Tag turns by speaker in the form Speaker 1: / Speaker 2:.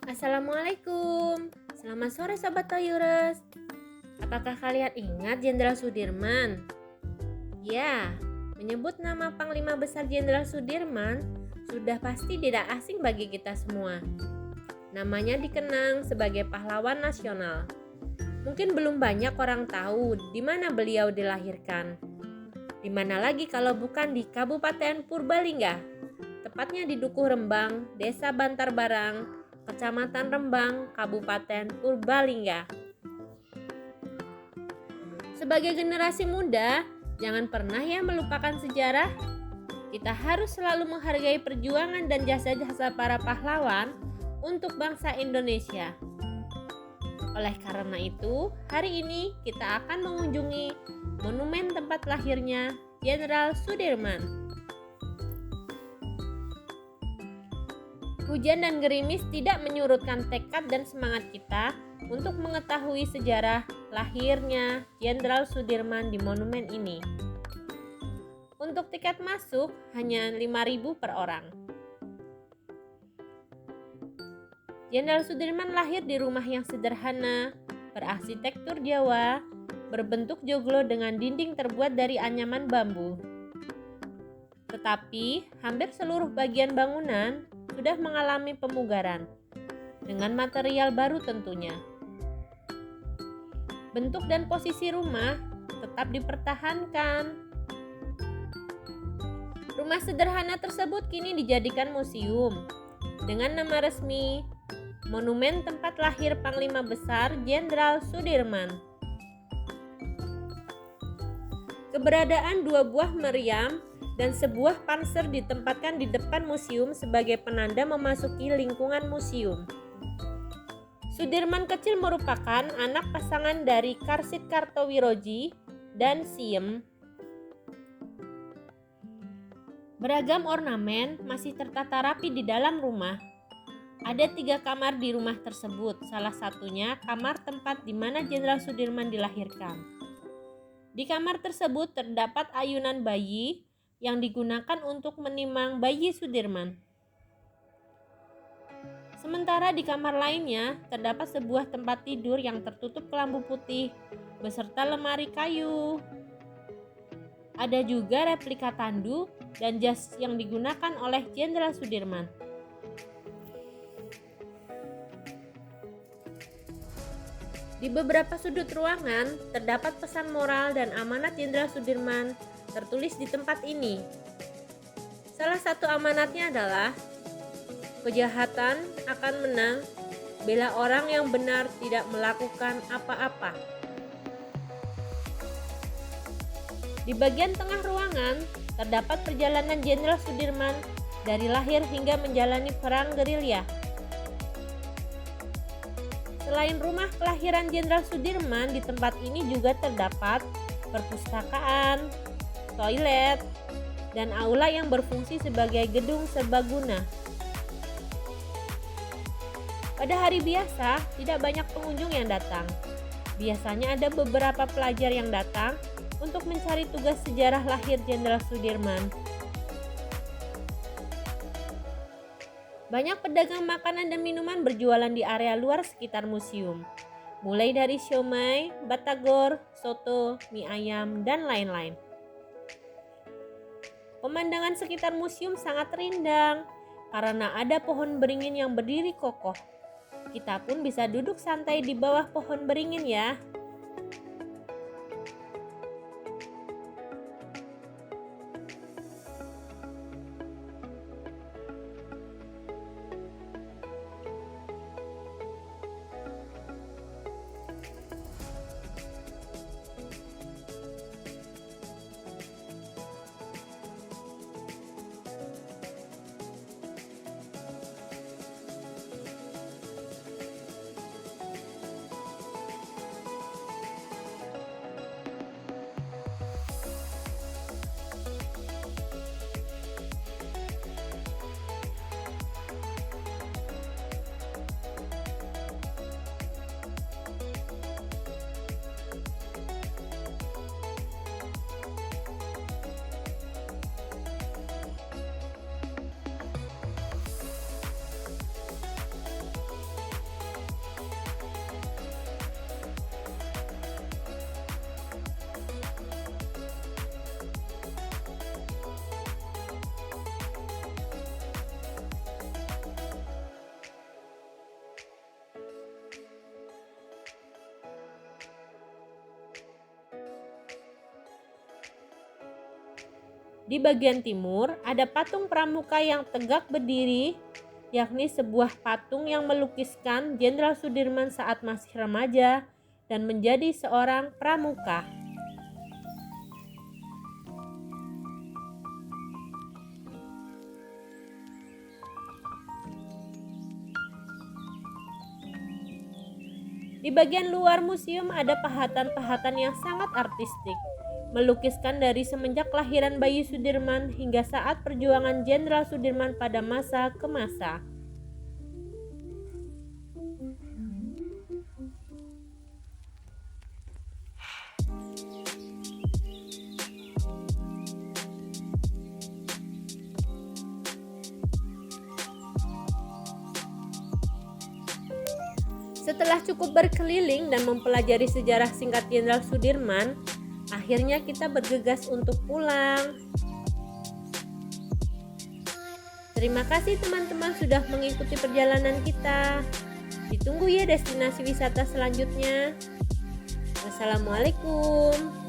Speaker 1: Assalamualaikum. Selamat sore Sobat Toyures. Apakah kalian ingat Jenderal Sudirman? Ya, menyebut nama Panglima Besar Jenderal Sudirman sudah pasti tidak asing bagi kita semua. Namanya dikenang sebagai pahlawan nasional. Mungkin belum banyak orang tahu di mana beliau dilahirkan. Di mana lagi kalau bukan di Kabupaten Purbalingga, tepatnya di Dukuh Rembang, Desa Bantar Barang, Kecamatan Rembang, Kabupaten Purbalingga. Sebagai generasi muda, jangan pernah ya melupakan sejarah. Kita harus selalu menghargai perjuangan dan jasa-jasa para pahlawan untuk bangsa Indonesia. Oleh karena itu, hari ini kita akan mengunjungi monumen tempat lahirnya Jenderal Sudirman. Hujan dan gerimis tidak menyurutkan tekad dan semangat kita untuk mengetahui sejarah lahirnya Jenderal Sudirman di monumen ini. Untuk tiket masuk hanya 5.000 per orang. Jenderal Sudirman lahir di rumah yang sederhana, berarsitektur Jawa, berbentuk joglo dengan dinding terbuat dari anyaman bambu. Tetapi hampir seluruh bagian bangunan sudah mengalami pemugaran dengan material baru tentunya. Bentuk dan posisi rumah tetap dipertahankan. Rumah sederhana tersebut kini dijadikan museum dengan nama resmi Monumen Tempat Lahir Panglima Besar Jenderal Sudirman. Keberadaan dua buah meriam dan sebuah panser ditempatkan di depan museum sebagai penanda memasuki lingkungan museum. Sudirman kecil merupakan anak pasangan dari Karsit Kartowirodji dan Siem. Beragam ornamen masih tertata rapi di dalam rumah. Ada 3 kamar di rumah tersebut, salah satunya kamar tempat di mana Jenderal Sudirman dilahirkan. Di kamar tersebut terdapat ayunan bayi yang digunakan untuk menimang bayi Sudirman. Sementara di kamar lainnya terdapat sebuah tempat tidur yang tertutup kelambu putih beserta lemari kayu. Ada juga replika tandu dan jas yang digunakan oleh Jenderal Sudirman. Di beberapa sudut ruangan terdapat pesan moral dan amanat Jenderal Sudirman tertulis di tempat ini. Salah satu amanatnya adalah kejahatan akan menang bila orang yang benar tidak melakukan apa-apa. Di bagian tengah ruangan terdapat perjalanan Jenderal Sudirman dari lahir hingga menjalani perang gerilya. Selain rumah kelahiran Jenderal Sudirman, di tempat ini juga terdapat perpustakaan, toilet, dan aula yang berfungsi sebagai gedung serbaguna. Pada hari biasa, tidak banyak pengunjung yang datang. Biasanya ada beberapa pelajar yang datang untuk mencari tugas sejarah lahir Jenderal Sudirman. Banyak pedagang makanan dan minuman berjualan di area luar sekitar museum, mulai dari siomay, batagor, soto, mie ayam, dan lain-lain. Pemandangan sekitar museum sangat rindang karena ada pohon beringin yang berdiri kokoh. Kita pun bisa duduk santai di bawah pohon beringin ya. Di bagian timur ada patung pramuka yang tegak berdiri, yakni sebuah patung yang melukiskan Jenderal Sudirman saat masih remaja dan menjadi seorang pramuka. Di bagian luar museum ada pahatan-pahatan yang sangat artistik, melukiskan dari semenjak kelahiran bayi Sudirman hingga saat perjuangan Jenderal Sudirman pada masa ke masa. Setelah cukup berkeliling dan mempelajari sejarah singkat Jenderal Sudirman, akhirnya kita bergegas untuk pulang. Terima kasih teman-teman sudah mengikuti perjalanan kita. Ditunggu ya destinasi wisata selanjutnya. Wassalamualaikum.